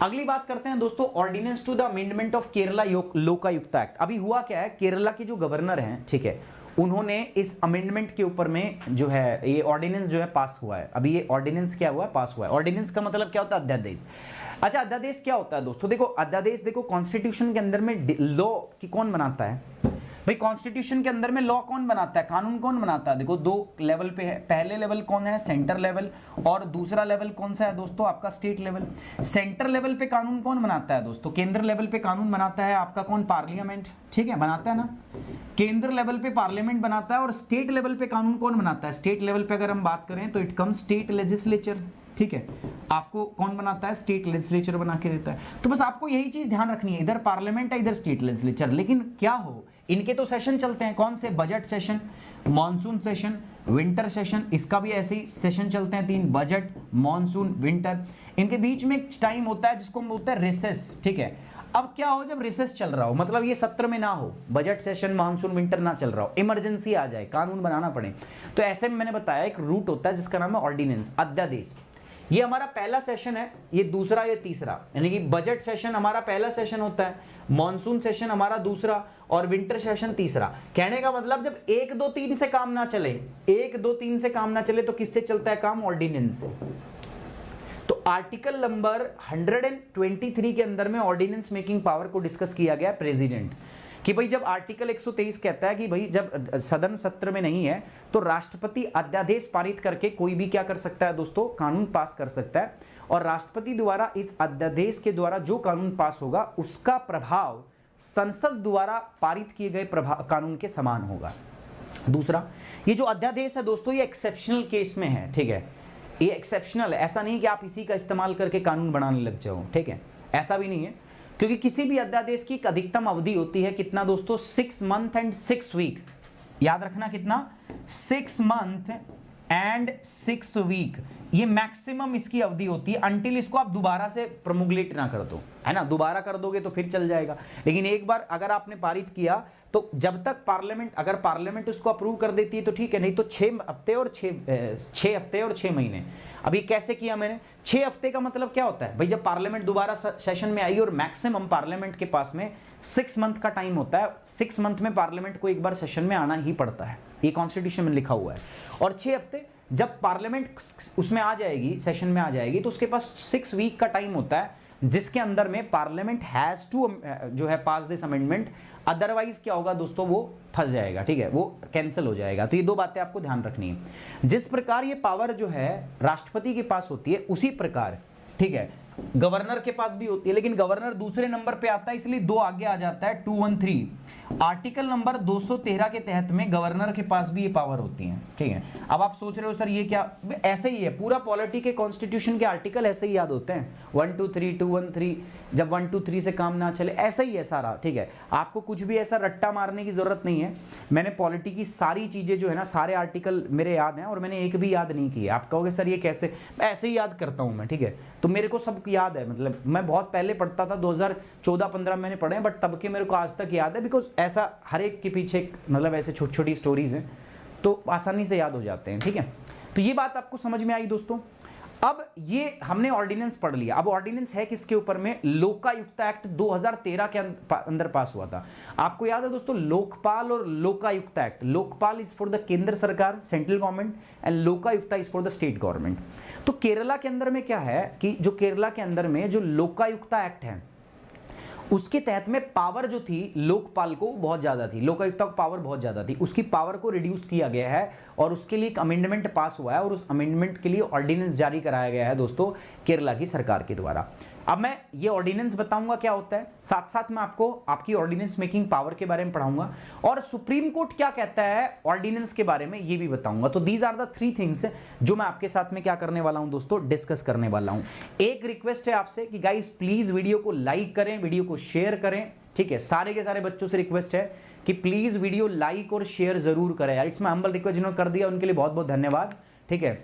अगली बात करते हैं दोस्तों, ordinance to the amendment of Kerala Lokayukta act. अभी हुआ क्या है, केरला के जो गवर्नर हैं, ठीक है, उन्होंने इस अमेंडमेंट के ऊपर में जो है ये ऑर्डिनेंस जो है पास हुआ है। अभी ये ऑर्डिनेंस क्या हुआ है, पास हुआ है। ऑर्डिनेंस का मतलब क्या होता है, अध्यादेश। अच्छा, अध्यादेश क्या होता है दोस्तों, देखो अध्यादेश, देखो कॉन्स्टिट्यूशन के अंदर में लॉ की कौन बनाता है भाई, कॉन्स्टिट्यूशन के अंदर में लॉ कौन बनाता है, कानून कौन बनाता है। देखो दो लेवल पे है, पहले लेवल कौन है, सेंटर लेवल, और दूसरा लेवल कौन सा है दोस्तों, आपका स्टेट लेवल। सेंटर लेवल पे कानून कौन बनाता है दोस्तों, केंद्र लेवल पे कानून बनाता है आपका कौन, पार्लियामेंट, ठीक है, बनाता है ना, केंद्र लेवल पे पार्लियामेंट बनाता है। और स्टेट लेवल पे कानून कौन बनाता है, स्टेट लेवल पे अगर हम बात करें तो इट कम्स स्टेट लेजिस्लेचर, ठीक है, आपको कौन बनाता है, स्टेट लेजिस्लेचर बना के देता है। तो बस आपको यही चीज ध्यान रखनी है, इधर पार्लियामेंट है इधर स्टेट लेजिस्लेचर। लेकिन क्या हो, इनके तो सेशन चलते हैं, कौन से, budget session, monsoon session, winter session, इसका भी ऐसे ही सेशन चलते हैं तीन, बजट, मॉनसून, विंटर। इनके बीच में एक टाइम होता है जिसको हम बोलते हैं रिसेस, ठीक है। अब क्या हो, जब रिसेस चल रहा हो, मतलब ये सत्र में ना हो, बजट सेशन, मानसून, विंटर ना चल रहा हो, इमरजेंसी आ जाए, कानून बनाना पड़े, तो ऐसे में मैंने बताया एक रूट होता है जिसका नाम है ऑर्डिनेंस, अध्यादेश। ये हमारा पहला सेशन है, ये दूसरा, ये तीसरा, यानी कि बजट सेशन हमारा पहला सेशन होता है, मॉनसून सेशन हमारा दूसरा, और विंटर सेशन तीसरा। कहने का मतलब जब 1 2 3 से काम ना चले, 1 2 3 से काम ना चले, तो किससे चलता है काम, ऑर्डिनेंस से। तो आर्टिकल नंबर 123 के अंदर में ऑर्डिनेंस मेकिंग पावर को डिस्कस किया गया प्रेसिडेंट, कि भाई जब आर्टिकल 123 कहता है कि भाई जब सदन सत्र में नहीं है तो राष्ट्रपति अध्यादेश पारित करके कोई भी क्या कर सकता है दोस्तों, कानून पास कर सकता है। और राष्ट्रपति द्वारा इस अध्यादेश के द्वारा जो कानून पास होगा उसका प्रभाव संसद द्वारा पारित किए गए कानून के समान होगा। दूसरा, ये जो अध्यादेश है दोस्तों, ये एक्सेप्शनल केस में है, ठीक है, ये एक्सेप्शनल है, ऐसा नहीं कि आप इसी का इस्तेमाल करके कानून बनाने लग जाओ, ठीक है, ऐसा भी नहीं है। क्योंकि किसी भी अध्यादेश की अधिकतम अवधि होती है कितना दोस्तों, 6 मंथ एंड 6 वीक। याद रखना कितना, 6 मंथ एंड 6 वीक, ये मैक्सिमम इसकी अवधि होती है, अंटिल इसको आप दोबारा से प्रोमुलेट ना कर दो, है ना, दोबारा कर दोगे तो फिर चल जाएगा। लेकिन एक बार अगर आपने पारित किया तो जब तक पार्लियामेंट, अगर पार्लियामेंट उसको अप्रूव कर देती है तो ठीक है, नहीं तो 6 हफ्ते और 6 महीने। अभी कैसे किया मैंने, 6 हफ्ते का मतलब क्या होता है भाई, जब पार्लियामेंट दोबारा सेशन में आई और मैक्सिमम पार्लियामेंट के पास में 6 मंथ का टाइम होता है, 6 मंथ में पार्लियामेंट को एक बार सेशन में आना ही पड़ता है, ये कॉन्स्टिट्यूशन में लिखा हुआ है। और 6 हफ्ते जब पार्लियामेंट उसमें आ जाएगी, सेशन में आ जाएगी, तो उसके पास 6 वीक का टाइम होता है जिसके अंदर में पार्लियामेंट हैज टू जो है पास दिस अमेंडमेंट, अदरवाइज क्या होगा दोस्तों, वो फंस जाएगा, ठीक है, वो कैंसिल हो जाएगा। तो ये दो बातें आपको ध्यान रखनी है। जिस प्रकार ये पावर जो है राष्ट्रपति के पास होती है, उसी प्रकार, ठीक है, गवर्नर के पास भी होती है, लेकिन गवर्नर दूसरे नंबर पे आता है, इसलिए 2 आगे आ जाता है, 213। आर्टिकल नंबर 213 के तहत में गवर्नर के पास भी ये पावर होती है, ठीक है। अब आप सोच रहे हो सर ये क्या, ऐसे ही है, पूरा पॉलिटी के कॉन्स्टिट्यूशन के आर्टिकल ऐसे ही याद होते हैं, 1 2 3 213, जब 1 2 3 से काम ना चले, ऐसा ही है सारा, ठीक है। आपको कुछ भी ऐसा रट्टा मारने की जरूरत नहीं है। मैंने पॉलिटी की सारी चीजें जो है ना, सारे आर्टिकल मेरे याद हैं, और मैंने एक भी याद नहीं किया। आप कहोगे सर ये कैसे, ऐसे ही याद करता हूं मैं, ठीक है, तो मेरे को सब याद है, मतलब मैं बहुत पहले पढ़ता था, 2014-15 मैंने पढ़े हैं, बट तब के मेरे को आज तक याद है, बिकॉज ऐसा हर एक के पीछे मतलब ऐसे छोटी छोटी स्टोरीज हैं, तो आसानी से याद हो जाते हैं, ठीक है। तो ये बात आपको समझ में आई दोस्तों। अब ये हमने ऑर्डिनेंस पढ़ लिया, अब ऑर्डिनेंस है किसके ऊपर में, लोकायुक्ता एक्ट 2013 के अंदर पास हुआ था। आपको याद है दोस्तों, लोकपाल और Lokayukta act, Lokpal is for the Kendra sarkar, central government, and Lokayukta is for the state government. तो केरला के अंदर में क्या है कि जो केरला के अंदर में जो लोकायुक्ता एक्ट है, उसके तहत में पावर जो थी लोकपाल को बहुत ज्यादा थी, लोकायुक्ता को पावर बहुत ज्यादा थी, उसकी पावर को रिड्यूस किया गया है, और उसके लिए एक अमेंडमेंट पास हुआ है, और उस अमेंडमेंट के लिए ऑर्डिनेंस जारी कराया गया है दोस्तों केरला की सरकार के द्वारा। अब मैं ये ऑर्डिनेंस बताऊंगा क्या होता है, साथ साथ मैं आपको आपकी ऑर्डिनेंस मेकिंग पावर के बारे में पढ़ाऊंगा, और सुप्रीम कोर्ट क्या कहता है ऑर्डिनेंस के बारे में ये भी बताऊंगा। तो दीज आर द 3 थिंग्स जो मैं आपके साथ में क्या करने वाला हूं दोस्तों, डिस्कस करने वाला हूं। एक रिक्वेस्ट है आपसे कि गाइस प्लीज वीडियो को लाइक करें, वीडियो को शेयर करें, ठीक है, सारे के सारे बच्चों से रिक्वेस्ट है कि प्लीज वीडियो लाइक और शेयर जरूर करें यार, इट्स माय हम्बल रिक्वेस्ट। जिन्होंने कर दिया उनके लिए बहुत बहुत धन्यवाद, ठीक है,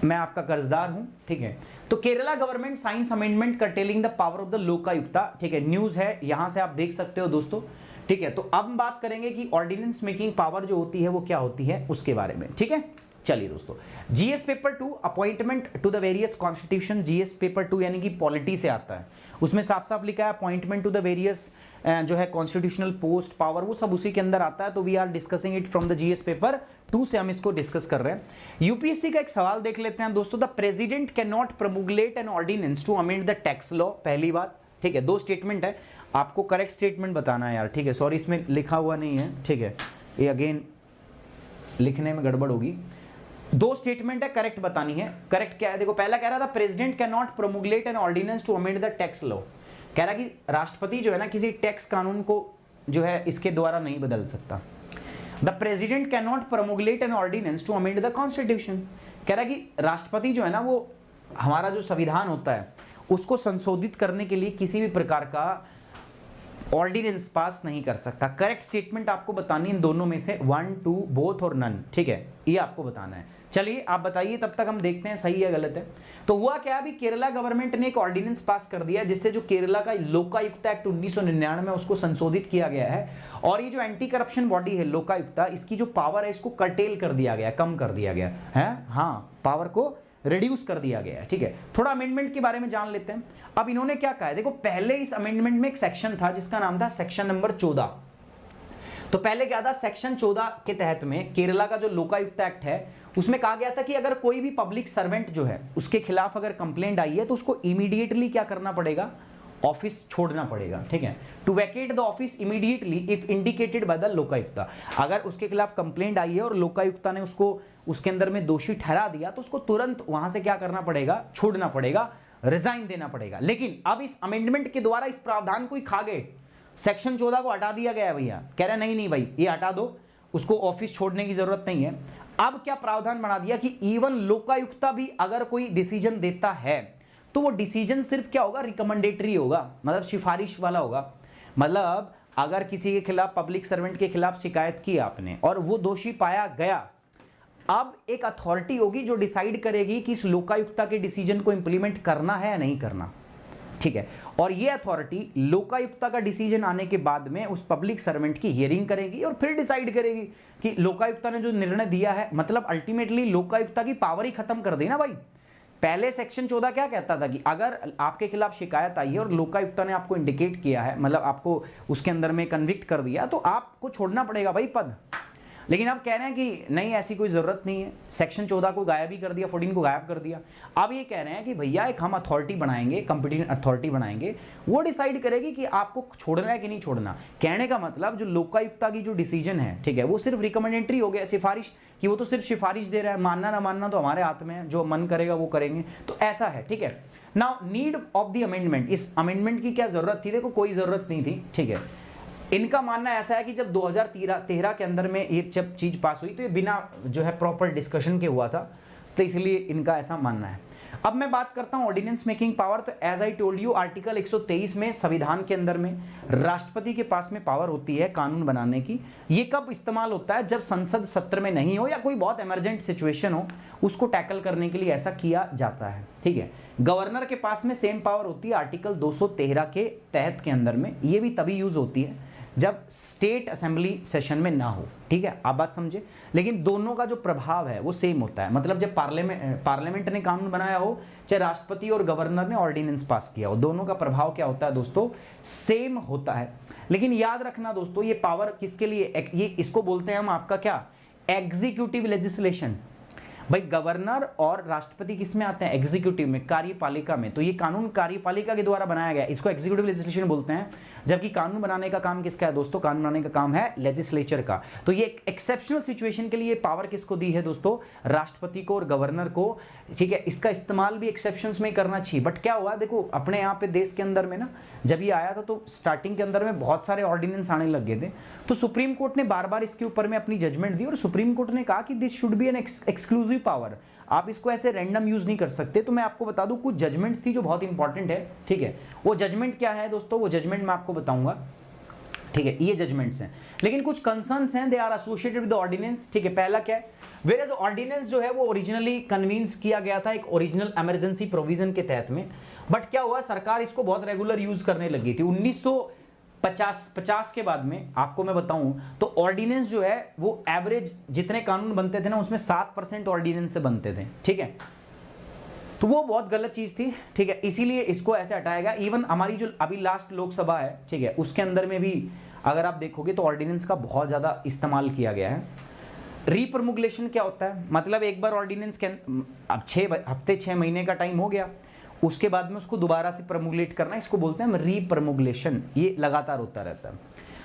मैं आपका कर्जदार हूं, ठीक है। तो Kerala government science amendment curtailing the power of the Lokayukta, ठीक है, न्यूज है, यहां से आप देख सकते हो दोस्तों, ठीक है। तो अब हम बात करेंगे कि ऑर्डिनेंस मेकिंग पावर जो होती है वो क्या होती है उसके बारे में, ठीक है। चलिए दोस्तों, GS paper 2 appointment to the various constitution, GS paper 2 यानी कि पॉलिटी से आता है, उसमें साफ साफ लिखा है अपॉइंटमेंट टू द वेरियस जो है कॉन्स्टिट्यूशनल पोस्ट पावर, वो सब उसी के अंदर आता है। तो we are discussing it from the GS paper 2 से हम इसको डिस्कस कर रहे हैं। यूपीएससी का एक सवाल देख लेते हैं दोस्तों, the president can not promulgate an ordinance to amend the tax law, पहली बात, ठीक है। 2 स्टेटमेंट है, आपको करेक्ट स्टेटमेंट बताना है यार, ठीक है। सॉरी इसमें लिखा हुआ नहीं है, ठीक है, ये अगेन लिखने में गड़बड़ होगी। 2 स्टेटमेंट है, करेक्ट बतानी है। करेक्ट क्या है देखो, पहला कह रहा था president can not promulgate an ordinance to amend the tax law, कह रहा कि राष्ट्रपति जो है ना किसी टैक्स कानून को जो है इसके द्वारा नहीं बदल सकता। The president can not promulgate an ordinance to amend the constitution, कह रहा कि राष्ट्रपति जो है ना वो हमारा जो संविधान होता है उसको संशोधित करने के लिए किसी भी प्रकार का ऑर्डिनेंस पास नहीं कर सकता। करेक्ट स्टेटमेंट आपको बतानी इन दोनों में से 1, 2 बोथ और नन, ठीक है, ये आपको बताना है। चलिए आप बताइए, तब तक हम देखते हैं सही है गलत है। तो हुआ क्या, अभी केरला गवर्नमेंट ने एक ऑर्डिनेंस पास कर दिया जिससे जो केरला का लोकायुक्त एक्ट 1999 में उसको संशोधित किया गया है, और ये जो एंटी करप्शन बॉडी है लोकायुक्ता, इसकी जो पावर है इसको कर्टेल कर दिया गया, कम कर दिया गया है, हाँ, पावर को रिड्यूस कर दिया गया है, ठीक है। थोड़ा अमेंडमेंट के बारे में जान लेते हैं। अब इन्होंने क्या कहा है देखो, पहले इस अमेंडमेंट में एक सेक्शन था जिसका नाम था सेक्शन नंबर 14। तो पहले क्या था, सेक्शन 14 के तहत में केरला का जो लोकायुक्त एक्ट है उसमें कहा गया था कि अगर कोई भी पब्लिक सर्वेंट जो है उसके खिलाफ अगर कंप्लेंट आई है तो उसको इमीडिएटली क्या करना पड़ेगा, ऑफिस छोड़ना पड़ेगा, ठीक है। To vacate the office immediately if indicated by the Lokayukta, अगर उसके खिलाफ कंप्लेंट आई है और लोकायुक्ता ने उसको उसके अंदर में दोषी ठहरा दिया तो उसको तुरंत वहां से क्या करना पड़ेगा, छोड़ना पड़ेगा, रिजाइन देना पड़ेगा। लेकिन अब इस अमेंडमेंट के द्वारा इस प्रावधान को ही खा गए, सेक्शन 14 को हटा दिया गया है भैया, कह रहे नहीं नहीं भाई ये हटा दो, उसको ऑफिस छोड़ने की जरूरत नहीं है। अब क्या प्रावधान बना दिया कि इवन लोकायुक्ता भी अगर कोई डिसीजन देता है तो वो डिसीजन सिर्फ क्या होगा, रिकमेंडेटरी होगा, मतलब सिफारिश वाला होगा। मतलब अगर किसी के खिलाफ, पब्लिक सर्वेंट के खिलाफ शिकायत की आपने और वो दोषी पाया गया, अब एक अथॉरिटी होगी जो डिसाइड करेगी कि इस लोकायुक्ता के डिसीजन को इंप्लीमेंट करना है या नहीं करना, ठीक है। और ये अथॉरिटी लोकायुक्ता का डिसीजन आने के बाद में उस पब्लिक सर्वेंट की हियरिंग करेगी और फिर डिसाइड करेगी कि लोकायुक्ता ने जो निर्णय दिया है, मतलब अल्टीमेटली लोकायुक्ता की पावर ही खत्म कर दी ना भाई। पहले सेक्शन 14 क्या कहता था कि अगर आपके खिलाफ शिकायत आई है और लोकायुक्ता ने आपको इंडिकेट किया है, मतलब आपको उसके अंदर में कन्विक्ट कर दिया, तो आपको छोड़ना पड़ेगा भाई पद। लेकिन अब कह रहे हैं कि नहीं, ऐसी कोई जरूरत नहीं है, सेक्शन 14 को गायब ही कर दिया, 14 को गायब कर दिया। अब ये कह रहे हैं कि भैया एक हम अथॉरिटी बनाएंगे, कंपिटेंट अथॉरिटी बनाएंगे, वो डिसाइड करेगी कि आपको छोड़ना है कि नहीं छोड़ना। कहने का मतलब जो लोकायुक्ता की जो डिसीजन है, ठीक है, वो सिर्फ रिकमेंडेटरी हो गया, सिफारिश की, वो तो सिर्फ सिफारिश दे रहा है, मानना ना मानना तो हमारे हाथ में है, जो मन करेगा वो करेंगे, तो ऐसा है, ठीक है। Now need of the amendment, इस अमेंडमेंट की क्या जरूरत थी, देखो कोई जरूरत नहीं थी, ठीक है। इनका मानना ऐसा है कि जब 2013 के अंदर में ये जब चीज पास हुई तो ये बिना जो है प्रॉपर डिस्कशन के हुआ था, तो इसलिए इनका ऐसा मानना है। अब मैं बात करता हूं ऑर्डिनेंस मेकिंग पावर। तो as I told you, article 123 में संविधान के अंदर में राष्ट्रपति के पास में पावर होती है कानून बनाने की। ये कब इस्तेमाल होता है, जब संसद सत्र में नहीं हो या कोई बहुत इमरजेंट सिचुएशन हो, उसको टैकल करने के लिए ऐसा किया जाता है, ठीक है। गवर्नर के पास में सेम पावर होती है आर्टिकल 213 के तहत के अंदर में, ये भी तभी यूज होती है जब स्टेट असेंबली सेशन में ना हो, ठीक है, आप बात समझे। लेकिन दोनों का जो प्रभाव है वो सेम होता है, मतलब जब पार्लियामेंट ने कानून बनाया हो, चाहे राष्ट्रपति और गवर्नर ने ऑर्डिनेंस पास किया हो, दोनों का प्रभाव क्या होता है दोस्तों, सेम होता है। लेकिन याद रखना दोस्तों, ये पावर किसके लिए, ये इसको बोलते हैं हम आपका क्या, एग्जीक्यूटिव लेजिस्लेशन। भाई गवर्नर और राष्ट्रपति किस में आते हैं, एग्जीक्यूटिव में, कार्यपालिका में। तो ये कानून कार्यपालिका के द्वारा बनाया गया, इसको एग्जीक्यूटिव लेजिस्लेशन बोलते हैं। जबकि कानून बनाने का काम किसका है दोस्तों, कानून बनाने का काम है लेजिस्लेचर का। तो ये एक्सेप्शनल सिचुएशन के लिए पावर किसको दी है दोस्तों, राष्ट्रपति को और गवर्नर को, ठीक है। इसका इस्तेमाल भी एक्सेप्शंस में करना चाहिए। बट क्या हुआ देखो, अपने यहाँ पे देश के अंदर में ना जब ये आया था तो स्टार्टिंग के अंदर में बहुत सारे ऑर्डिनेंस आने लग गए थे, तो सुप्रीम कोर्ट ने बार बार इसके ऊपर में अपनी जजमेंट दी और सुप्रीम कोर्ट ने कहा कि this should be an exclusive power, आप इसको ऐसे रैंडम यूज नहीं कर सकते। तो मैं आपको बता दूं कुछ जजमेंट्स थी जो बहुत इंपॉर्टेंट है, ठीक है। वो जजमेंट क्या है दोस्तों, वो जजमेंट मैं आपको बताऊंगा, ठीक है। ये जजमेंट्स हैं, लेकिन कुछ कंसर्न्स हैं, they are associated with the ordinance, ठीक है। पहला क्या है, वेयर एज ऑर्डिनेंस जो है वो ओरिजिनली कन्वींस किया गया था एक ओरिजिनल इमरजेंसी प्रोविजन के तहत में, बट क्या हुआ, सरकार इसको बहुत रेगुलर यूज करने लगी थी। 50 के बाद में आपको मैं बताऊं तो ऑर्डिनेंस जो है वो एवरेज जितने कानून बनते थे ना उसमें 7% ऑर्डिनेंस से बनते थे, ठीक है। तो वो बहुत गलत चीज थी, ठीक है, इसीलिए इसको ऐसे हटाया गया। इवन हमारी जो अभी लास्ट लोकसभा है, ठीक है, उसके अंदर में भी अगर आप देखोगे तो ऑर्डिनेंस का बहुत ज्यादा इस्तेमाल किया गया है। रीप्रमुलेशन क्या होता है, मतलब एक बार ऑर्डिनेंस के अब 6 हफ्ते 6 महीने का टाइम हो गया, उसके बाद में उसको दोबारा से प्रमुलेट करना, इसको बोलते हैं रीप्रमुलेशन। ये लगातार होता रहता है।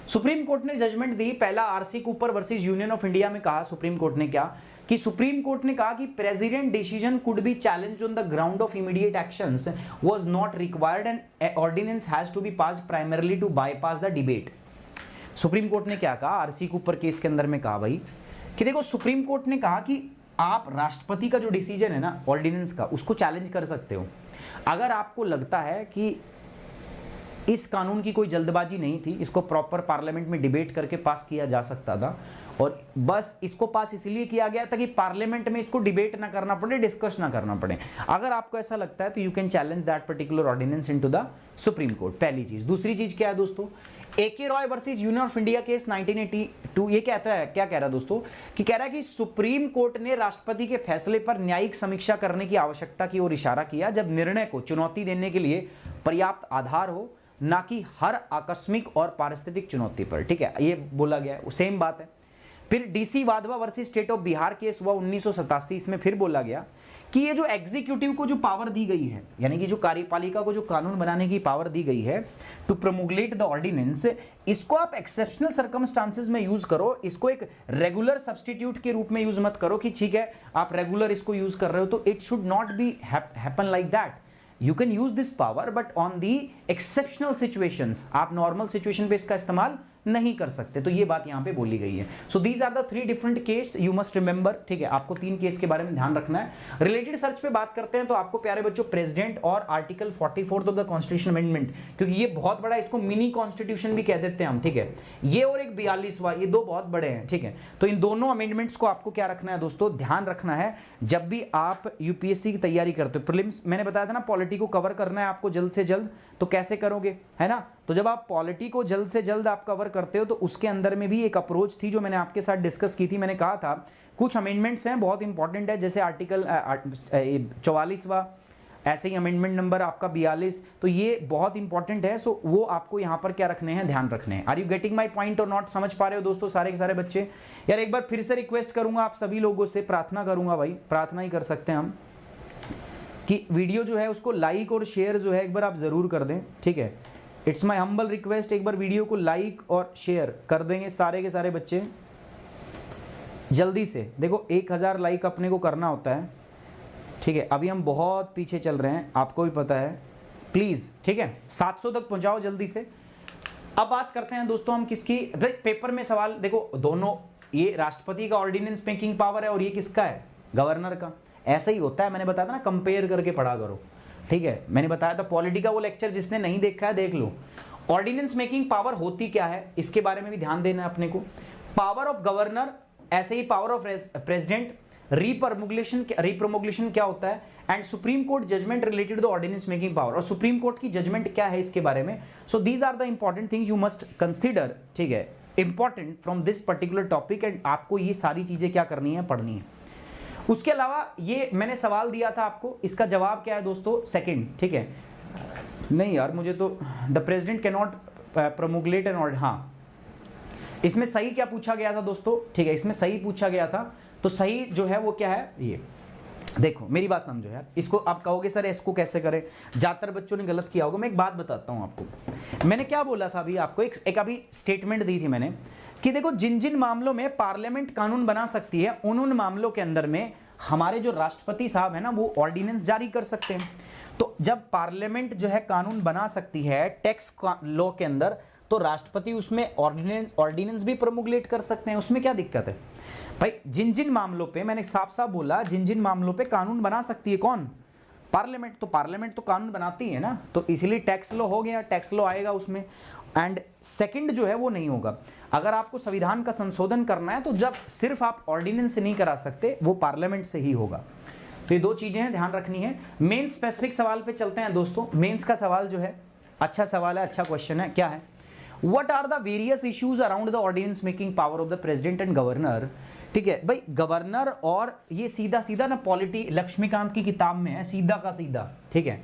सुप्रीम कोर्ट ने जजमेंट दी, पहला RC Cooper versus Union of India में कहा सुप्रीम कोर्ट ने क्या कि सुप्रीम कोर्ट ने कहा कि president decision could be challenged on the ground of immediate actions was not required and ordinance has to be passed primarily to bypass the debate. Supreme court ने क्या कहा RC Cooper case के अंदर में, कहा भाई कि देखो सुप्रीम कोर्ट ने कहा कि आप राष्ट्रपति का जो डिसीजन है ना ऑर्डिनेंस का, उसको चैलेंज कर सकते हो अगर आपको लगता है कि इस कानून की कोई जल्दबाजी नहीं थी, इसको प्रॉपर पार्लियामेंट में डिबेट करके पास किया जा सकता था, और बस इसको पास इसलिए किया गया ताकि पार्लियामेंट में इसको डिबेट ना करना पड़े, डिस्कस ना करना पड़े। अगर आपको ऐसा लगता है तो you can challenge that particular ordinance into the supreme court, पहली चीज। दूसरी चीज क्या है दोस्तों, AK Roy versus Union of India case 1982, ये कहता है, क्या कह रहा है दोस्तों, कि कह रहा है कि सुप्रीम कोर्ट ने राष्ट्रपति के फैसले पर न्यायिक समीक्षा करने की आवश्यकता की ओर इशारा किया जब निर्णय को चुनौती देने के लिए पर्याप्त आधार हो, ना कि हर आकस्मिक और पारिस्थितिक चुनौती पर, ठीक है, ये बोला गया है, सेम बात है। फिर DC Wadhwa versus state of Bihar case हुआ 1987, इसमें फिर बोला गया कि ये जो एग्जीक्यूटिव को जो पावर दी गई है, यानी कि जो कार्यपालिका को जो कानून बनाने की पावर दी गई है टू प्रमोगुलेट द ऑर्डिनेंस, इसको आप एक्सेप्शनल सर्कमस्टांसेस में यूज करो, इसको एक रेगुलर सब्स्टिट्यूट के रूप में यूज मत करो कि ठीक है आप रेगुलर इसको यूज कर रहे हो, तो it should not be happen like that. You can use this power but on the exceptional situations, आप नॉर्मल सिचुएशन पे इसका इस्तेमाल नहीं कर सकते, तो ये बात यहां पे बोली गई है। So these are the 3 different case you must remember, ठीक है, आपको 3 केस के बारे में ध्यान रखना है। रिलेटेड सर्च पे बात करते हैं तो आपको प्यारे बच्चों प्रेसिडेंट और article 44 of the constitution amendment, क्योंकि ये बहुत बड़ा, इसको मिनी कॉन्स्टिट्यूशन भी कह देते हैं हम, ठीक है, ये और एक 42वां, ये 2 बहुत बड़े हैं, ठीक है। तो इन दोनों अमेंडमेंट्स को आपको क्या रखना है दोस्तों, ध्यान रखना है जब भी आप यूपीएससी की तैयारी करते हो। प्रीलिम्स मैंने बताया था ना, पॉलिटी को कवर करना है आपको जल्द से जल्द, तो कैसे करोगे, है ना। तो जब आप पॉलिटी को जल्द से जल्द आप कवर करते हो तो उसके अंदर में भी एक अप्रोच थी जो मैंने आपके साथ डिस्कस की थी। मैंने कहा था कुछ अमेंडमेंट्स हैं बहुत इंपॉर्टेंट है, जैसे आर्टिकल 44वां, ऐसे ही अमेंडमेंट नंबर आपका 42, तो ये बहुत इंपॉर्टेंट है। सो वो आपको यहाँ पर क्या रखने हैं, ध्यान रखने हैं। Are you getting my point और नॉट, समझ पा रहे हो दोस्तों सारे के सारे बच्चे। यार एक बार फिर से रिक्वेस्ट करूंगा आप सभी लोगों से, प्रार्थना करूंगा भाई, प्रार्थना ही कर सकते हैं हम, कि वीडियो जो है उसको लाइक और शेयर जो है एक बार आप जरूर कर दें, ठीक है। इट्स माई हम्बल रिक्वेस्ट, एक बार वीडियो को लाइक और शेयर कर देंगे सारे के सारे बच्चे जल्दी से। देखो 1000 लाइक अपने को करना होता है, ठीक है, अभी हम बहुत पीछे चल रहे हैं, आपको भी पता है, प्लीज, ठीक है, 700 तक पहुंचाओ जल्दी से। अब बात करते हैं दोस्तों हम किसकी, पेपर में सवाल देखो, दोनों, ये राष्ट्रपति का ऑर्डिनेंस मेकिंग पावर है और ये किसका है, गवर्नर का। ऐसा ही होता है, मैंने बताया था ना, कंपेयर करके पढ़ा करो, ठीक है। मैंने बताया था पॉलिटी का वो लेक्चर, जिसने नहीं देखा है देख लो। ऑर्डिनेंस मेकिंग पावर होती क्या है, इसके बारे में भी ध्यान देना है अपने को। पावर ऑफ गवर्नर, ऐसे ही पावर ऑफ प्रेसिडेंट, रीप्रमुलेशन क्या होता है, and supreme court judgement related to ordinance making power, और सुप्रीम कोर्ट की जजमेंट क्या है इसके बारे में। So these are the important things you must consider, ठीक है, important from this particular topic, and आपको ये सारी चीजें क्या करनी है, पढ़नी है। उसके अलावा ये मैंने सवाल दिया था आपको, इसका जवाब क्या है दोस्तों, सेकंड, ठीक है। नहीं यार मुझे तो the president can not promulgate an order, हाँ इसमें सही क्या पूछा गया था दोस्तों, ठीक है, इसमें सही पूछा गया था, तो सही जो है वो क्या है, ये देखो मेरी बात समझो यार, इसको आप कहोगे सर इसको कैसे करें, ज्यादातर बच्चों ने गलत किया होगा। मैं एक बात बताता हूं आपको, मैंने क्या बोला था अभी आपको, एक अभी स्टेटमेंट दी थी मैंने कि देखो जिन जिन मामलों में पार्लियामेंट कानून बना सकती है उन मामलों के अंदर में हमारे जो राष्ट्रपति साहब है ना वो ऑर्डिनेंस जारी कर सकते हैं। तो जब पार्लियामेंट जो है कानून बना सकती है टैक्स लॉ के अंदर, तो राष्ट्रपति उसमें ऑर्डिनेंस भी प्रमोगुलेट कर सकते हैं, उसमें क्या दिक्कत है भाई। जिन जिन मामलों पे, मैंने साफ साफ बोला, जिन जिन मामलों पे कानून बना सकती है कौन, पार्लियामेंट, तो पार्लियामेंट तो कानून बनाती है ना, तो इसीलिए टैक्स लॉ हो गया, टैक्स लॉ आएगा उसमें। एंड सेकंड जो है वो नहीं होगा, अगर आपको संविधान का संशोधन करना है तो जब सिर्फ आप ऑर्डिनेंस से नहीं करा सकते, वो पार्लियामेंट से ही होगा। तो ये 2 चीजें हैं, ध्यान रखनी है। मेन स्पेसिफिक सवाल पे चलते हैं दोस्तों। मेंस का सवाल जो है अच्छा सवाल है, अच्छा क्वेश्चन है, क्या है, what are the various issues around the ordinance making power of the president and governor. ठीक है भाई, गवर्नर और ये सीधा सीधा ना पॉलिटी लक्ष्मीकांत की किताब में है, सीधा का सीधा। ठीक है,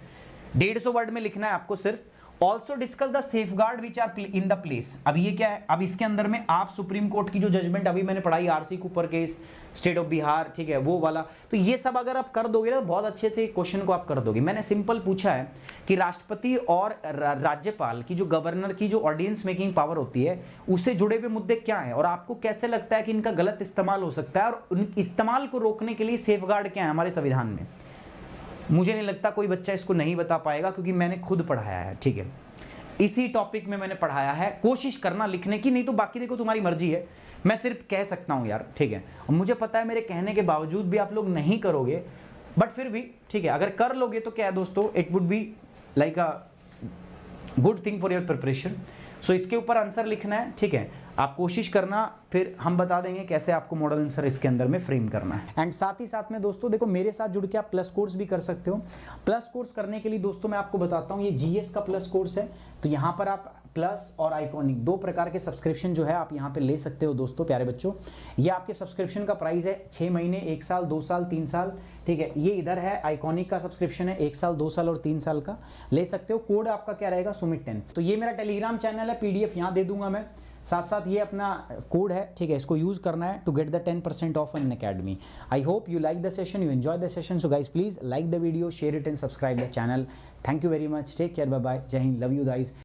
150 वर्ड में लिखना है आपको सिर्फ। Also discuss the safeguard which are in the place. अब ये क्या है, अब इसके अंदर में आप सुप्रीम कोर्ट की जो जजमेंट अभी मैंने पढ़ाई, RC Cooper case, state of Bihar, ठीक है वो वाला, तो ये सब अगर आप कर दोगे ना बहुत अच्छे से क्वेश्चन को आप कर दोगे। मैंने सिंपल पूछा है कि राष्ट्रपति और राज्यपाल की जो गवर्नर की जो ऑर्डिनेंस मेकिंग पावर होती है उससे जुड़े हुए मुद्दे क्या हैं और आपको कैसे लगता है कि इनका गलत इस्तेमाल हो सकता है और उन इस्तेमाल को रोकने के लिए सेफगार्ड क्या है हमारे संविधान में। मुझे नहीं लगता कोई बच्चा इसको नहीं बता पाएगा क्योंकि मैंने खुद पढ़ाया है। ठीक है, इसी टॉपिक में मैंने पढ़ाया है। कोशिश करना लिखने की, नहीं तो बाकी देखो तुम्हारी मर्जी है, मैं सिर्फ कह सकता हूं यार। ठीक है, मुझे पता है मेरे कहने के बावजूद भी आप लोग नहीं करोगे, बट फिर भी ठीक है, अगर कर लोगे तो क्या है दोस्तों, it would be like a good thing for your preparation. So इसके ऊपर आंसर लिखना है। ठीक है, आप कोशिश करना, फिर हम बता देंगे कैसे आपको मॉडल आंसर इसके अंदर में फ्रेम करना है। एंड साथ ही साथ में दोस्तों देखो, मेरे साथ जुड़ के आप प्लस कोर्स भी कर सकते हो। प्लस कोर्स करने के लिए दोस्तों मैं आपको बताता हूँ, ये जीएस का प्लस कोर्स है। तो यहाँ पर आप प्लस और आइकॉनिक 2 प्रकार के सब्सक्रिप्शन जो है आप यहाँ पे ले सकते हो दोस्तों प्यारे बच्चों। ये आपके सब्सक्रिप्शन का प्राइस है 6 महीने, 1 साल, 2 साल, 3 साल। ठीक है, ये इधर है आइकॉनिक का सब्सक्रिप्शन है 1 साल, 2 साल और 3 साल का, ले सकते हो। कोड आपका क्या रहेगा, सुमित 10। तो ये मेरा टेलीग्राम चैनल है, पीडीएफ यहाँ दे दूंगा मैं, साथ साथ ये अपना कोड है। ठीक है, इसको यूज करना है to get the 10% off Unacademy. I hope you like the session, you enjoy the session. So guys please like the video, share it and subscribe the channel. Thank you very much, take care, bye bye, जय Hind, love you guys.